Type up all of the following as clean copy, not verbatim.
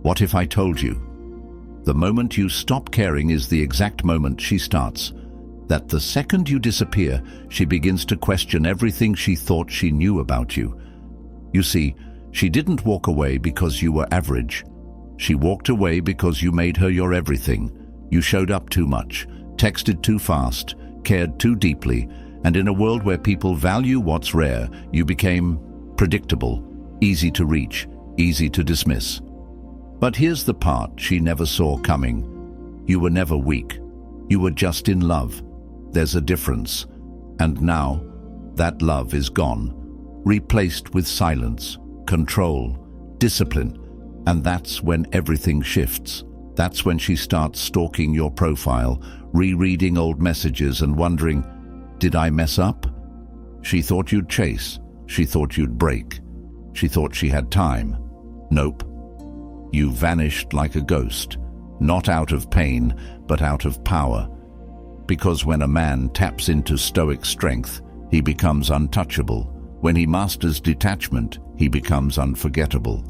What if I told you? The moment you stop caring is the exact moment she starts. That the second you disappear, she begins to question everything she thought she knew about you. You see, she didn't walk away because you were average. She walked away because you made her your everything. You showed up too much, texted too fast, cared too deeply, and in a world where people value what's rare, you became predictable, easy to reach, easy to dismiss. But here's the part she never saw coming. You were never weak. You were just in love. There's a difference. And now, that love is gone, replaced with silence, control, discipline. And that's when everything shifts. That's when she starts stalking your profile, rereading old messages and wondering, did I mess up? She thought you'd chase. She thought you'd break. She thought she had time. Nope. You vanished like a ghost, not out of pain, but out of power. Because when a man taps into Stoic strength, he becomes untouchable. When he masters detachment, he becomes unforgettable.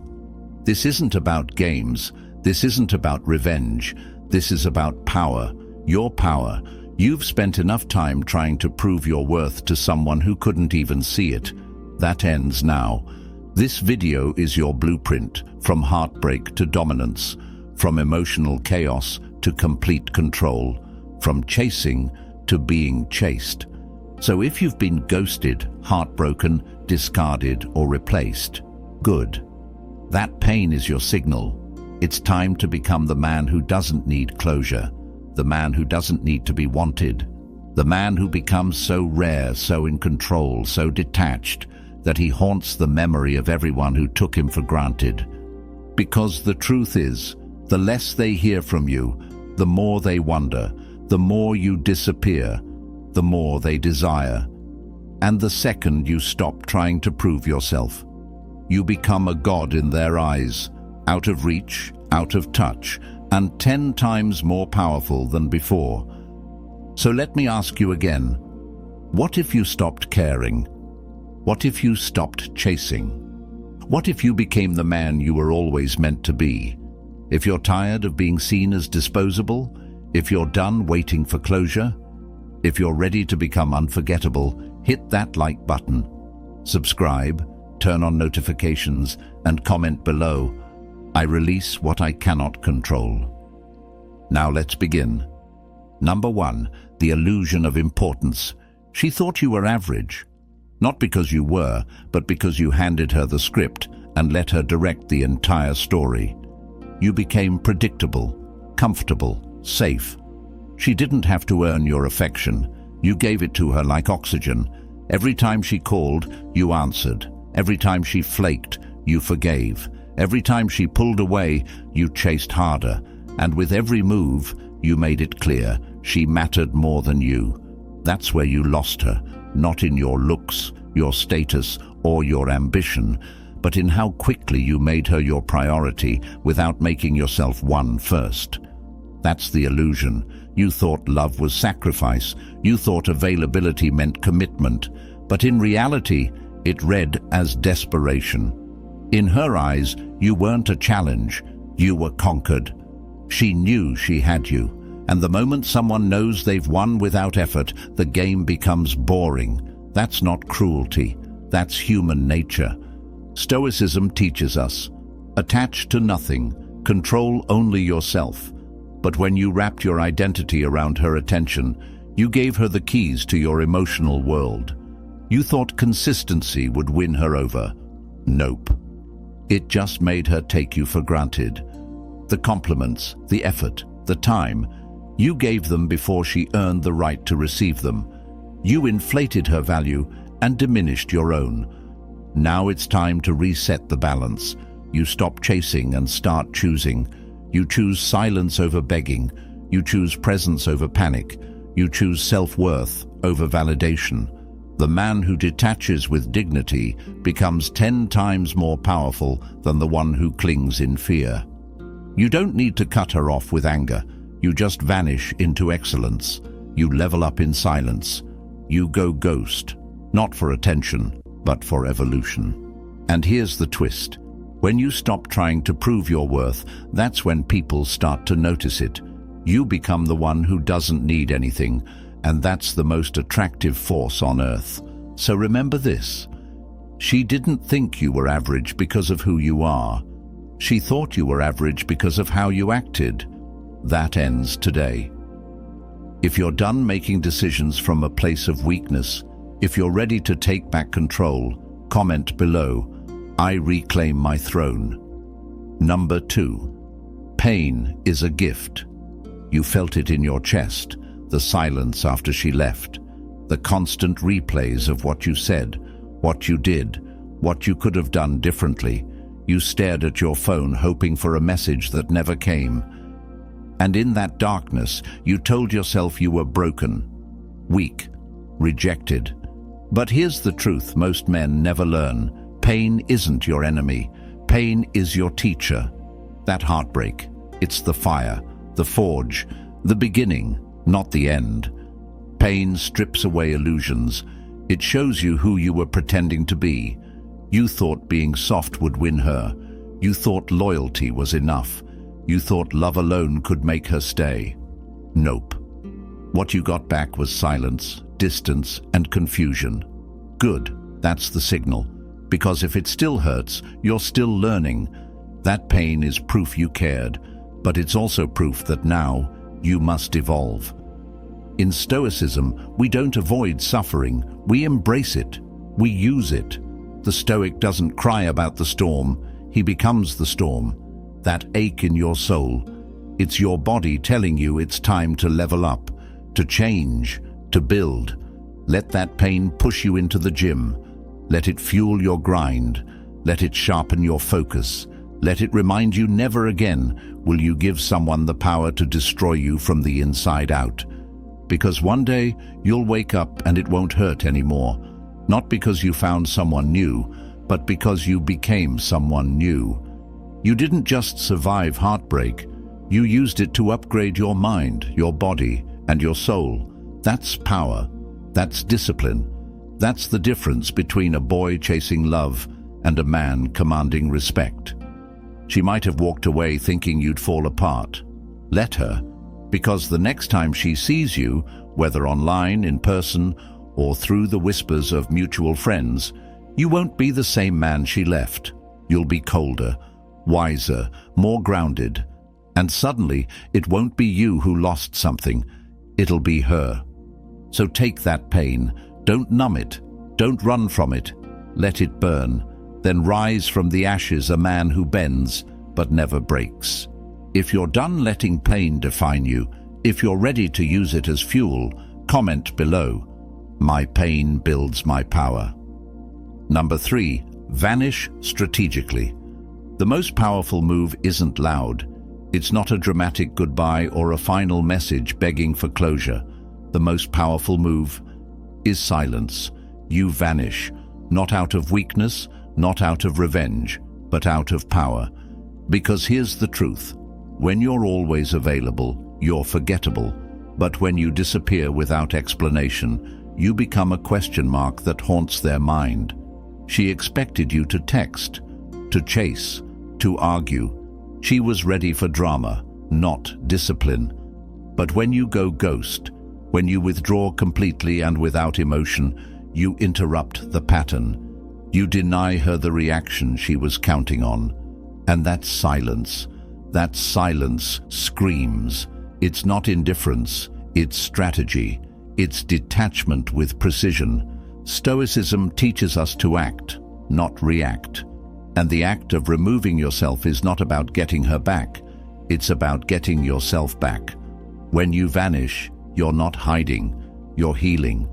This isn't about games. This isn't about revenge. This is about power. Your power. You've spent enough time trying to prove your worth to someone who couldn't even see it. That ends now. This video is your blueprint, from heartbreak to dominance, from emotional chaos to complete control, from chasing to being chased. So if you've been ghosted, heartbroken, discarded, or replaced, good. That pain is your signal. It's time to become the man who doesn't need closure, the man who doesn't need to be wanted, the man who becomes so rare, so in control, so detached, that he haunts the memory of everyone who took him for granted. Because the truth is, the less they hear from you, the more they wonder, the more you disappear, the more they desire. And the second you stop trying to prove yourself, you become a god in their eyes, out of reach, out of touch, and 10 times more powerful than before. So let me ask you again, what if you stopped caring? What if you stopped chasing? What if you became the man you were always meant to be? If you're tired of being seen as disposable, if you're done waiting for closure, if you're ready to become unforgettable, hit that like button, subscribe, turn on notifications, and comment below. I release what I cannot control. Now let's begin. Number 1, the illusion of importance. She thought you were average. Not because you were, but because you handed her the script and let her direct the entire story. You became predictable, comfortable, safe. She didn't have to earn your affection. You gave it to her like oxygen. Every time she called, you answered. Every time she flaked, you forgave. Every time she pulled away, you chased harder. And with every move, you made it clear she mattered more than you. That's where you lost her. Not in your looks, your status, or your ambition, but in how quickly you made her your priority without making yourself one first. That's the illusion. You thought love was sacrifice. You thought availability meant commitment. But in reality, it read as desperation. In her eyes, you weren't a challenge. You were conquered. She knew she had you. And the moment someone knows they've won without effort, the game becomes boring. That's not cruelty. That's human nature. Stoicism teaches us, attach to nothing, control only yourself. But when you wrapped your identity around her attention, you gave her the keys to your emotional world. You thought consistency would win her over. Nope. It just made her take you for granted. The compliments, the effort, the time, you gave them before she earned the right to receive them. You inflated her value and diminished your own. Now it's time to reset the balance. You stop chasing and start choosing. You choose silence over begging. You choose presence over panic. You choose self-worth over validation. The man who detaches with dignity becomes 10 times more powerful than the one who clings in fear. You don't need to cut her off with anger. You just vanish into excellence. You level up in silence. You go ghost, not for attention, but for evolution. And here's the twist. When you stop trying to prove your worth, that's when people start to notice it. You become the one who doesn't need anything, and that's the most attractive force on earth. So remember this. She didn't think you were average because of who you are. She thought you were average because of how you acted. That ends today. If you're done making decisions from a place of weakness, if you're ready to take back control, comment below, "I reclaim my throne." Number 2. Pain is a gift. You felt it in your chest, the silence after she left, the constant replays of what you said, what you did, what you could have done differently. You stared at your phone hoping for a message that never came. And in that darkness, you told yourself you were broken, weak, rejected. But here's the truth most men never learn. Pain isn't your enemy. Pain is your teacher. That heartbreak, it's the fire, the forge, the beginning, not the end. Pain strips away illusions. It shows you who you were pretending to be. You thought being soft would win her. You thought loyalty was enough. You thought love alone could make her stay. Nope. What you got back was silence, distance, and confusion. Good, that's the signal. Because if it still hurts, you're still learning. That pain is proof you cared, but it's also proof that now you must evolve. In Stoicism, we don't avoid suffering, we embrace it, we use it. The Stoic doesn't cry about the storm, he becomes the storm. That ache in your soul, it's your body telling you it's time to level up, to change, to build. Let that pain push you into the gym. Let it fuel your grind. Let it sharpen your focus. Let it remind you never again will you give someone the power to destroy you from the inside out. Because one day you'll wake up and it won't hurt anymore. Not because you found someone new, but because you became someone new. You didn't just survive heartbreak. You used it to upgrade your mind, your body, and your soul. That's power. That's discipline. That's the difference between a boy chasing love and a man commanding respect. She might have walked away thinking you'd fall apart. Let her, because the next time she sees you, whether online, in person, or through the whispers of mutual friends, you won't be the same man she left. You'll be colder, wiser, more grounded. And suddenly, it won't be you who lost something. It'll be her. So take that pain. Don't numb it. Don't run from it. Let it burn. Then rise from the ashes a man who bends, but never breaks. If you're done letting pain define you, if you're ready to use it as fuel, comment below. My pain builds my power. Number 3, vanish strategically. The most powerful move isn't loud. It's not a dramatic goodbye or a final message begging for closure. The most powerful move is silence. You vanish, not out of weakness, not out of revenge, but out of power. Because here's the truth. When you're always available, you're forgettable. But when you disappear without explanation, you become a question mark that haunts their mind. She expected you to text, to chase, to argue. She was ready for drama, not discipline. But when you go ghost, when you withdraw completely and without emotion, you interrupt the pattern. You deny her the reaction she was counting on. And that silence screams. It's not indifference, it's strategy. It's detachment with precision. Stoicism teaches us to act, not react. And the act of removing yourself is not about getting her back. It's about getting yourself back. When you vanish, you're not hiding, you're healing.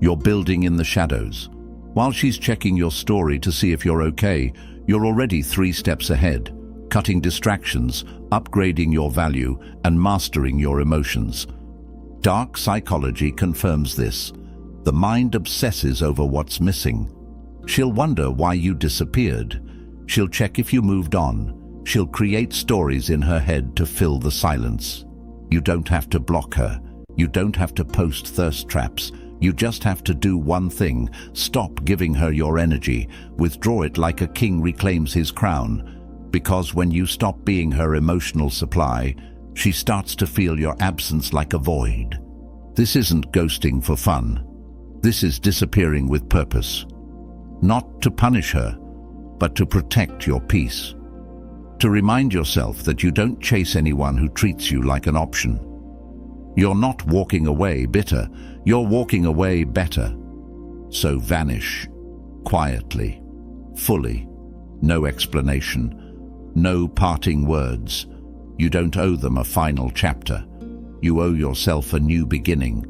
You're building in the shadows. While she's checking your story to see if you're okay, you're already 3 steps ahead, cutting distractions, upgrading your value, and mastering your emotions. Dark psychology confirms this. The mind obsesses over what's missing. She'll wonder why you disappeared. She'll check if you moved on. She'll create stories in her head to fill the silence. You don't have to block her. You don't have to post thirst traps. You just have to do one thing. Stop giving her your energy. Withdraw it like a king reclaims his crown. Because when you stop being her emotional supply, she starts to feel your absence like a void. This isn't ghosting for fun. This is disappearing with purpose. Not to punish her, but to protect your peace. To remind yourself that you don't chase anyone who treats you like an option. You're not walking away bitter, you're walking away better. So vanish, quietly, fully, no explanation, no parting words. You don't owe them a final chapter. You owe yourself a new beginning.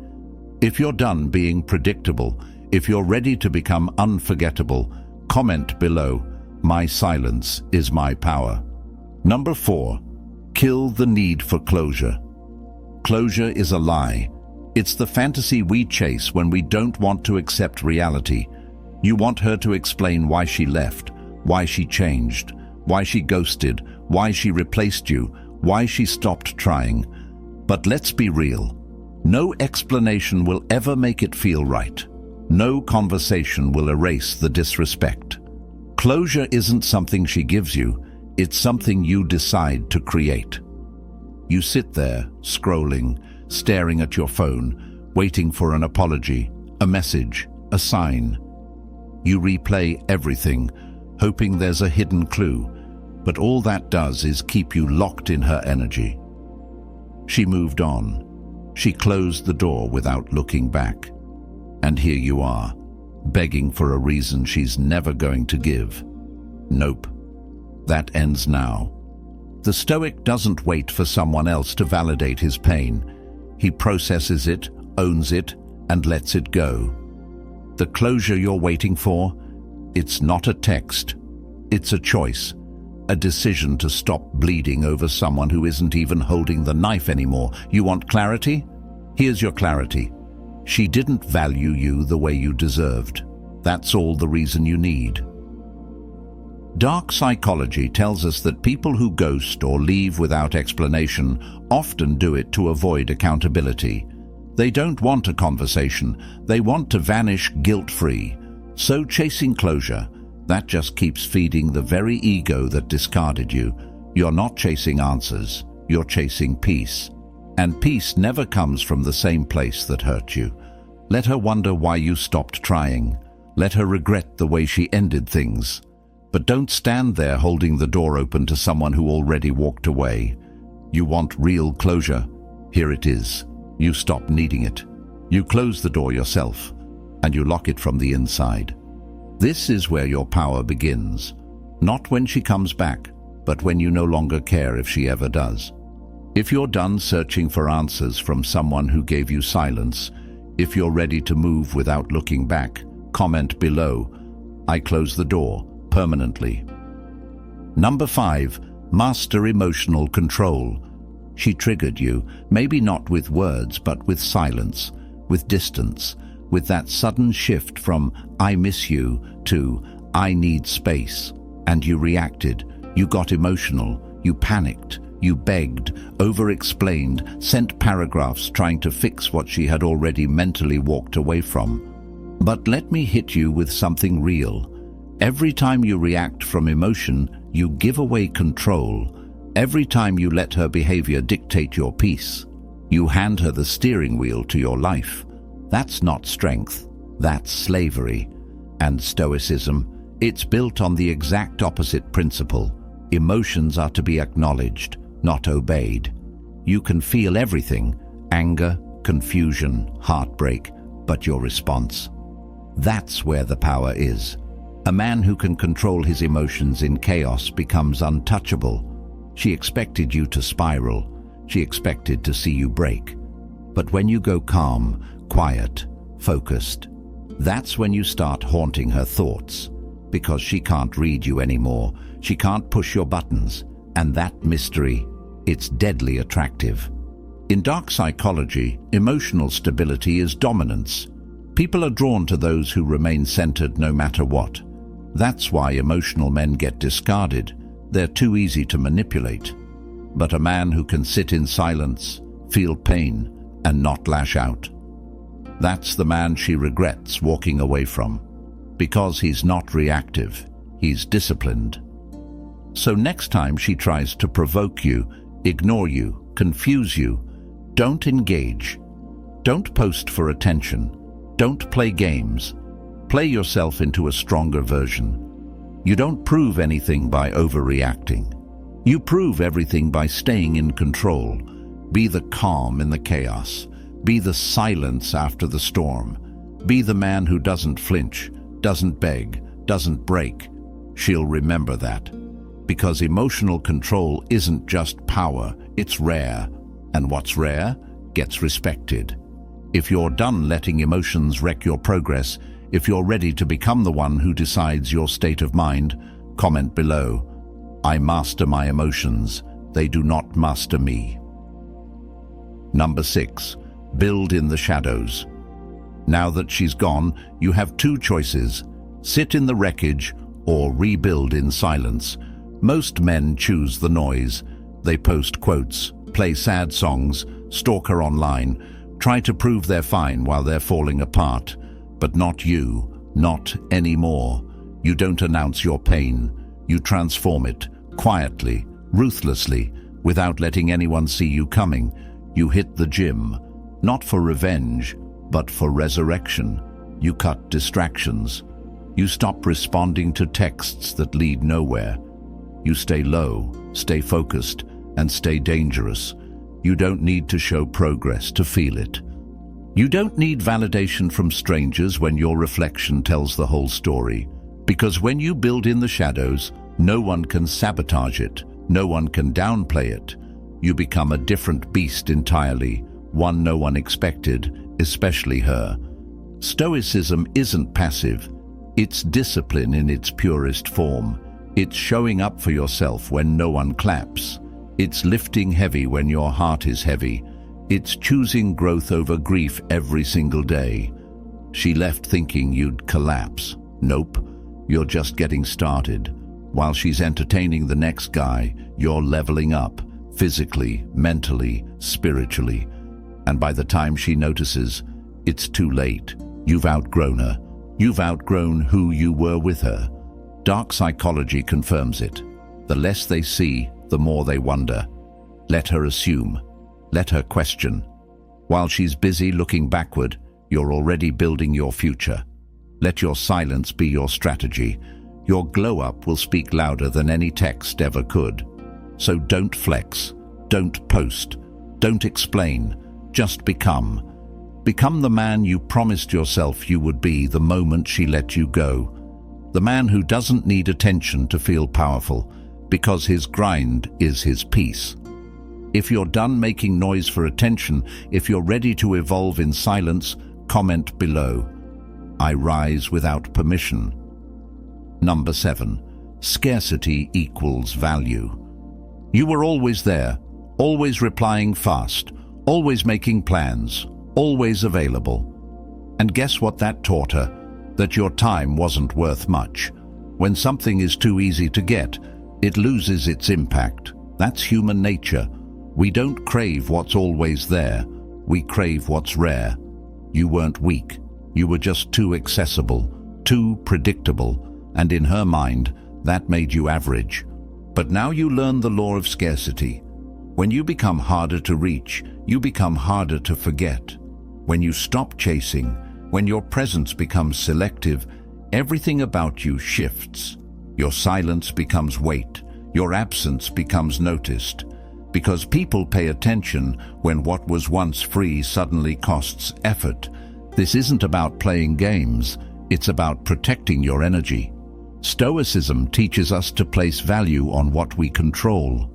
If you're done being predictable, if you're ready to become unforgettable, comment below, "My silence is my power." Number 4, kill the need for closure. Closure is a lie. It's the fantasy we chase when we don't want to accept reality. You want her to explain why she left, why she changed, why she ghosted, why she replaced you, why she stopped trying. But let's be real. No explanation will ever make it feel right. No conversation will erase the disrespect. Closure isn't something she gives you, it's something you decide to create. You sit there, scrolling, staring at your phone, waiting for an apology, a message, a sign. You replay everything, hoping there's a hidden clue, but all that does is keep you locked in her energy. She moved on. She closed the door without looking back. And here you are, begging for a reason she's never going to give. Nope. That ends now. The Stoic doesn't wait for someone else to validate his pain. He processes it, owns it, and lets it go. The closure you're waiting for, it's not a text. It's a choice, a decision to stop bleeding over someone who isn't even holding the knife anymore. You want clarity? Here's your clarity. She didn't value you the way you deserved. That's all the reason you need. Dark psychology tells us that people who ghost or leave without explanation often do it to avoid accountability. They don't want a conversation. They want to vanish guilt-free. So chasing closure, that just keeps feeding the very ego that discarded you. You're not chasing answers. You're chasing peace. And peace never comes from the same place that hurt you. Let her wonder why you stopped trying. Let her regret the way she ended things. But don't stand there holding the door open to someone who already walked away. You want real closure? Here it is. You stop needing it. You close the door yourself, and you lock it from the inside. This is where your power begins. Not when she comes back, but when you no longer care if she ever does. If you're done searching for answers from someone who gave you silence, if you're ready to move without looking back, comment below, "I close the door permanently." Number 5, master emotional control. She triggered you, maybe not with words, but with silence, with distance, with that sudden shift from "I miss you" to "I need space." And you reacted, you got emotional, you panicked, you begged, over-explained, sent paragraphs trying to fix what she had already mentally walked away from. But let me hit you with something real. Every time you react from emotion, you give away control. Every time you let her behavior dictate your peace, you hand her the steering wheel to your life. That's not strength, that's slavery. And Stoicism, it's built on the exact opposite principle. Emotions are to be acknowledged, not obeyed. You can feel everything, anger, confusion, heartbreak, but your response. That's where the power is. A man who can control his emotions in chaos becomes untouchable. She expected you to spiral. She expected to see you break. But when you go calm, quiet, focused, that's when you start haunting her thoughts. Because she can't read you anymore. She can't push your buttons. And that mystery, it's deadly attractive. In dark psychology, emotional stability is dominance. People are drawn to those who remain centered no matter what. That's why emotional men get discarded. They're too easy to manipulate. But a man who can sit in silence, feel pain, and not lash out, that's the man she regrets walking away from. Because he's not reactive, he's disciplined. So next time she tries to provoke you, ignore you, confuse you, don't engage. Don't post for attention. Don't play games. Play yourself into a stronger version. You don't prove anything by overreacting. You prove everything by staying in control. Be the calm in the chaos. Be the silence after the storm. Be the man who doesn't flinch, doesn't beg, doesn't break. She'll remember that. Because emotional control isn't just power, it's rare. And what's rare gets respected. If you're done letting emotions wreck your progress, if you're ready to become the one who decides your state of mind, comment below. I master my emotions. They do not master me. Number 6. Build in the shadows. Now that she's gone, you have two choices. Sit in the wreckage or rebuild in silence. Most men choose the noise. They post quotes, play sad songs, stalk her online, try to prove they're fine while they're falling apart. But not you, not anymore. You don't announce your pain. You transform it, quietly, ruthlessly, without letting anyone see you coming. You hit the gym, not for revenge, but for resurrection. You cut distractions. You stop responding to texts that lead nowhere. You stay low, stay focused, and stay dangerous. You don't need to show progress to feel it. You don't need validation from strangers when your reflection tells the whole story. Because when you build in the shadows, no one can sabotage it, no one can downplay it. You become a different beast entirely, one no one expected, especially her. Stoicism isn't passive. It's discipline in its purest form. It's showing up for yourself when no one claps. It's lifting heavy when your heart is heavy. It's choosing growth over grief every single day. She left thinking you'd collapse. Nope, you're just getting started. While she's entertaining the next guy, you're leveling up, physically, mentally, spiritually. And by the time she notices, it's too late. You've outgrown her. You've outgrown who you were with her. Dark psychology confirms it. The less they see, the more they wonder. Let her assume. Let her question. While she's busy looking backward, you're already building your future. Let your silence be your strategy. Your glow-up will speak louder than any text ever could. So don't flex, don't post, don't explain, just become. Become the man you promised yourself you would be the moment she let you go. The man who doesn't need attention to feel powerful, because his grind is his peace. If you're done making noise for attention, if you're ready to evolve in silence, comment below. I rise without permission. Number 7. Scarcity equals value. You were always there, always replying fast, always making plans, always available. And guess what that taught her? That your time wasn't worth much. When something is too easy to get, it loses its impact. That's human nature. We don't crave what's always there. We crave what's rare. You weren't weak. You were just too accessible, too predictable, and in her mind, that made you average. But now you learn the law of scarcity. When you become harder to reach, you become harder to forget. When you stop chasing, when your presence becomes selective, everything about you shifts. Your silence becomes weight. Your absence becomes noticed. Because people pay attention when what was once free suddenly costs effort. This isn't about playing games, it's about protecting your energy. Stoicism teaches us to place value on what we control.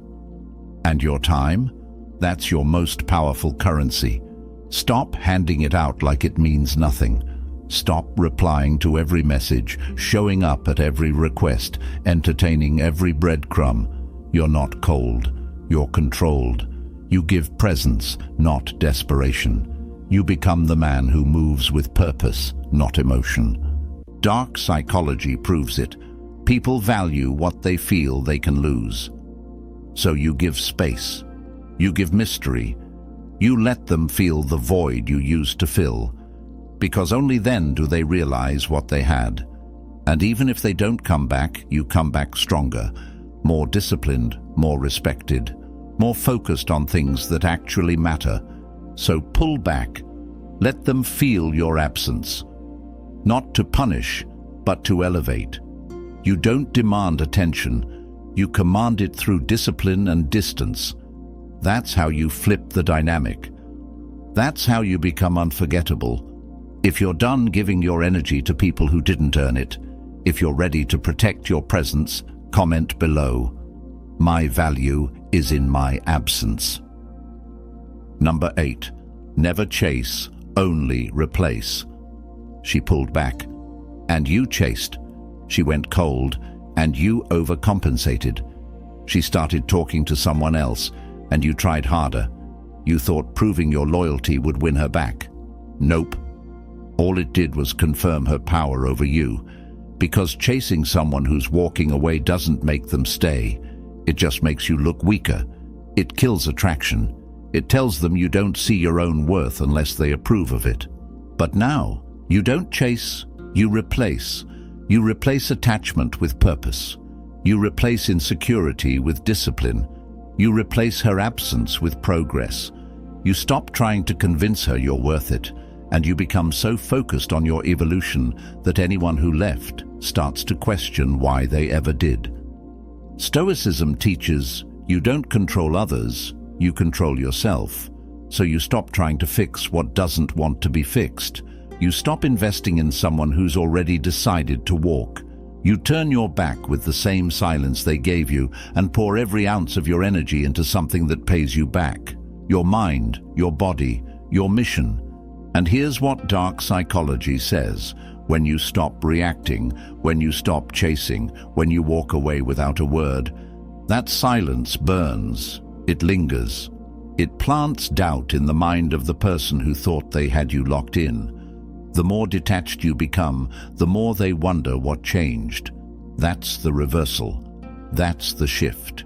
And your time? That's your most powerful currency. Stop handing it out like it means nothing. Stop replying to every message, showing up at every request, entertaining every breadcrumb. You're not cold. You're controlled. You give presence, not desperation. You become the man who moves with purpose, not emotion. Dark psychology proves it. People value what they feel they can lose. So you give space. You give mystery. You let them feel the void you used to fill. Because only then do they realize what they had. And even if they don't come back, you come back stronger. more disciplined, more respected, more focused on things that actually matter. So pull back. Let them feel your absence. Not to punish, but to elevate. You don't demand attention. You command it through discipline and distance. That's how you flip the dynamic. That's how you become unforgettable. If you're done giving your energy to people who didn't earn it, if you're ready to protect your presence, comment below. My value is in my absence. Number 8. Never chase, only replace. She pulled back, and you chased. She went cold, and you overcompensated. She started talking to someone else, and you tried harder. You thought proving your loyalty would win her back. Nope. All it did was confirm her power over you, because chasing someone who's walking away doesn't make them stay. It just makes you look weaker. It kills attraction. It tells them you don't see your own worth unless they approve of it. But now, you don't chase, you replace. You replace attachment with purpose. You replace insecurity with discipline. You replace her absence with progress. You stop trying to convince her you're worth it, and you become so focused on your evolution that anyone who left starts to question why they ever did. Stoicism teaches you don't control others, you control yourself. So you stop trying to fix what doesn't want to be fixed. You stop investing in someone who's already decided to walk. You turn your back with the same silence they gave you and pour every ounce of your energy into something that pays you back. Your mind, your body, your mission. And here's what dark psychology says. When you stop reacting, when you stop chasing, when you walk away without a word, that silence burns. It lingers. It plants doubt in the mind of the person who thought they had you locked in. The more detached you become, the more they wonder what changed. That's the reversal. That's the shift.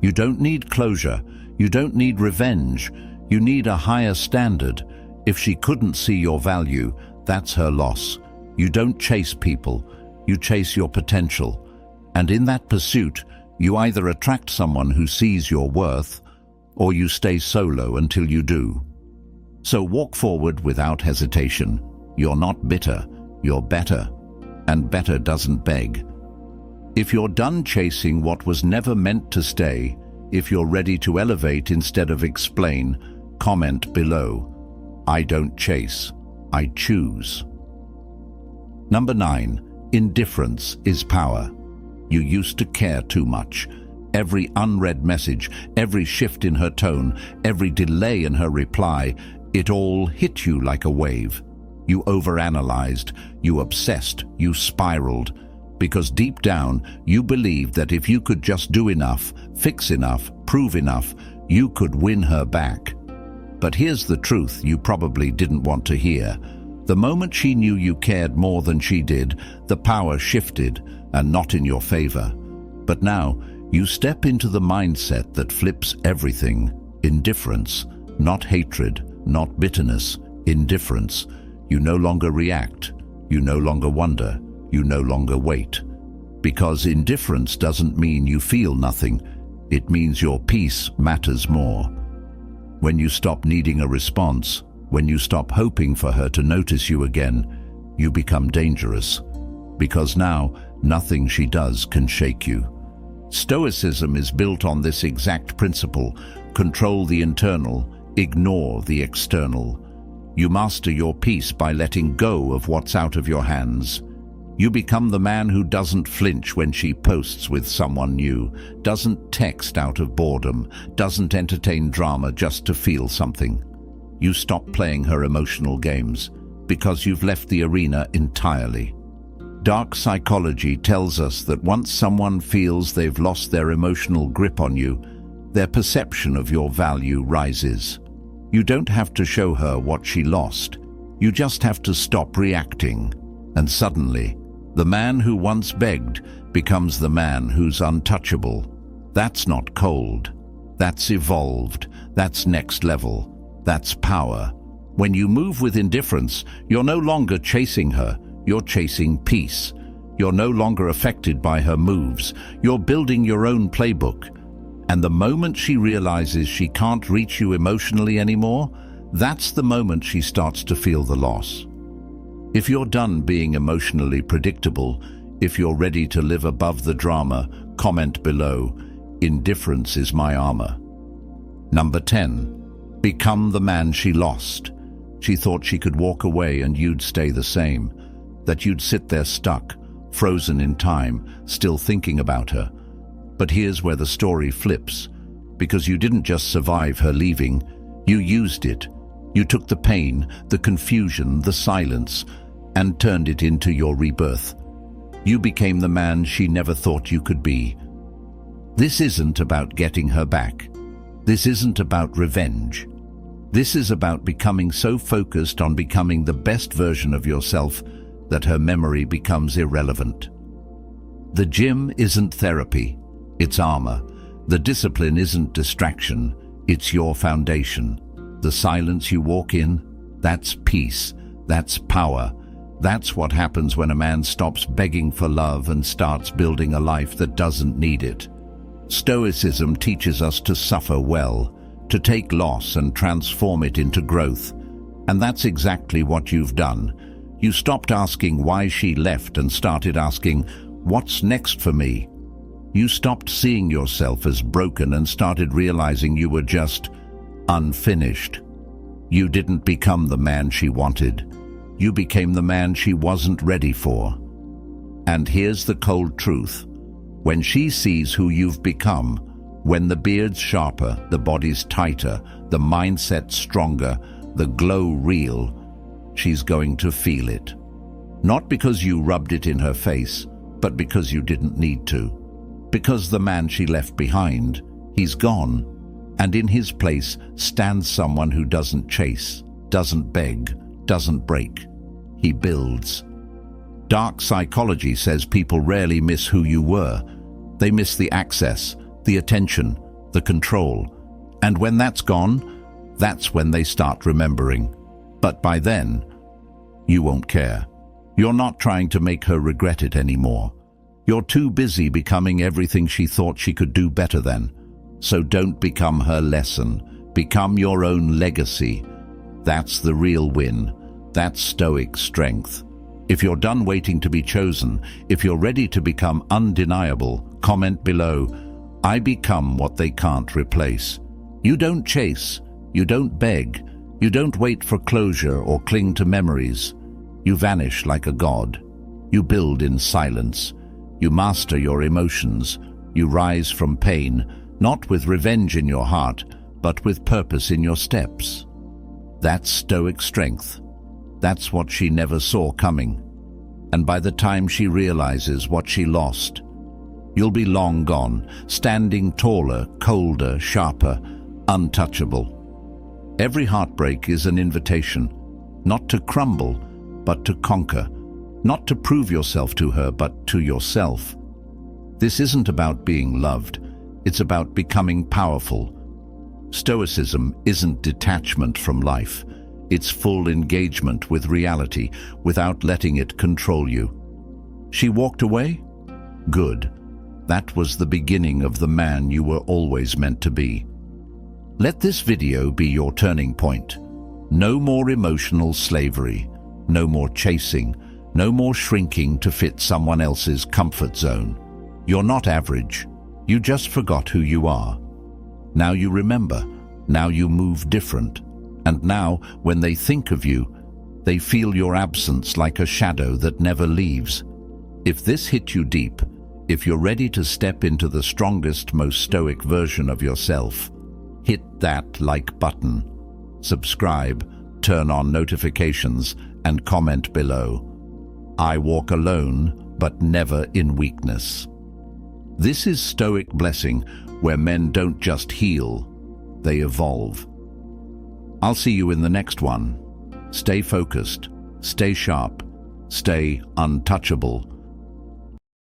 You don't need closure. You don't need revenge. You need a higher standard. If she couldn't see your value, that's her loss. You don't chase people. You chase your potential. And in that pursuit, you either attract someone who sees your worth, or you stay solo until you do. So walk forward without hesitation. You're not bitter, you're better. And better doesn't beg. If you're done chasing what was never meant to stay, if you're ready to elevate instead of explain, comment below. I don't chase, I choose. Number 9. Indifference is power. You used to care too much. Every unread message, every shift in her tone, every delay in her reply, it all hit you like a wave. You overanalyzed, you obsessed, you spiraled, because deep down you believed that if you could just do enough, fix enough, prove enough, you could win her back. But here's the truth you probably didn't want to hear. The moment she knew you cared more than she did, the power shifted, and not in your favor. But now, you step into the mindset that flips everything. Indifference, not hatred, not bitterness, indifference. You no longer react, you no longer wonder, you no longer wait. Because indifference doesn't mean you feel nothing, it means your peace matters more. When you stop needing a response, when you stop hoping for her to notice you again, you become dangerous. Because now, nothing she does can shake you. Stoicism is built on this exact principle: control the internal, ignore the external. You master your peace by letting go of what's out of your hands. You become the man who doesn't flinch when she posts with someone new, doesn't text out of boredom, doesn't entertain drama just to feel something. You stop playing her emotional games because you've left the arena entirely. Dark psychology tells us that once someone feels they've lost their emotional grip on you, their perception of your value rises. You don't have to show her what she lost. You just have to stop reacting. And suddenly, the man who once begged becomes the man who's untouchable. That's not cold. That's evolved. That's next level. That's power. When you move with indifference, you're no longer chasing her. You're chasing peace. You're no longer affected by her moves. You're building your own playbook. And the moment she realizes she can't reach you emotionally anymore, that's the moment she starts to feel the loss. If you're done being emotionally predictable, if you're ready to live above the drama, comment below. Indifference is my armor. Number 10. Become the man she lost. She thought she could walk away and you'd stay the same, that you'd sit there stuck, frozen in time, still thinking about her. But here's where the story flips, because you didn't just survive her leaving, you used it. You took the pain, the confusion, the silence, and turned it into your rebirth. You became the man she never thought you could be. This isn't about getting her back. This isn't about revenge. This is about becoming so focused on becoming the best version of yourself that her memory becomes irrelevant. The gym isn't therapy, it's armor. The discipline isn't distraction, it's your foundation. The silence you walk in, that's peace, that's power. That's what happens when a man stops begging for love and starts building a life that doesn't need it. Stoicism teaches us to suffer well, to take loss and transform it into growth. And that's exactly what you've done. You stopped asking why she left and started asking, what's next for me? You stopped seeing yourself as broken and started realizing you were just unfinished. You didn't become the man she wanted. You became the man she wasn't ready for. And here's the cold truth. When she sees who you've become, when the beard's sharper, the body's tighter, the mindset stronger, the glow real, she's going to feel it. Not because you rubbed it in her face, but because you didn't need to. Because the man she left behind, he's gone, and in his place stands someone who doesn't chase, doesn't beg, doesn't break. He builds. Dark psychology says people rarely miss who you were. They miss the access, the attention, the control. And when that's gone, that's when they start remembering. But by then, you won't care. You're not trying to make her regret it anymore. You're too busy becoming everything she thought she could do better than. So don't become her lesson. Become your own legacy. That's the real win. That's Stoic strength. If you're done waiting to be chosen, if you're ready to become undeniable, comment below. I become what they can't replace. You don't chase. You don't beg. You don't wait for closure or cling to memories. You vanish like a god. You build in silence. You master your emotions. You rise from pain, not with revenge in your heart, but with purpose in your steps. That's Stoic strength. That's what she never saw coming. And by the time she realizes what she lost, you'll be long gone, standing taller, colder, sharper, untouchable. Every heartbreak is an invitation, not to crumble, but to conquer, not to prove yourself to her, but to yourself. This isn't about being loved, it's about becoming powerful. Stoicism isn't detachment from life, it's full engagement with reality without letting it control you. She walked away? Good. That was the beginning of the man you were always meant to be. Let this video be your turning point. No more emotional slavery, no more chasing, no more shrinking to fit someone else's comfort zone. You're not average. You just forgot who you are. Now you remember. Now you move different. And now, when they think of you, they feel your absence like a shadow that never leaves. If this hit you deep, if you're ready to step into the strongest, most stoic version of yourself, hit that like button, subscribe, turn on notifications, and comment below. I walk alone, but never in weakness. This is Stoic Blessing, where men don't just heal, they evolve. I'll see you in the next one. Stay focused, stay sharp, stay untouchable.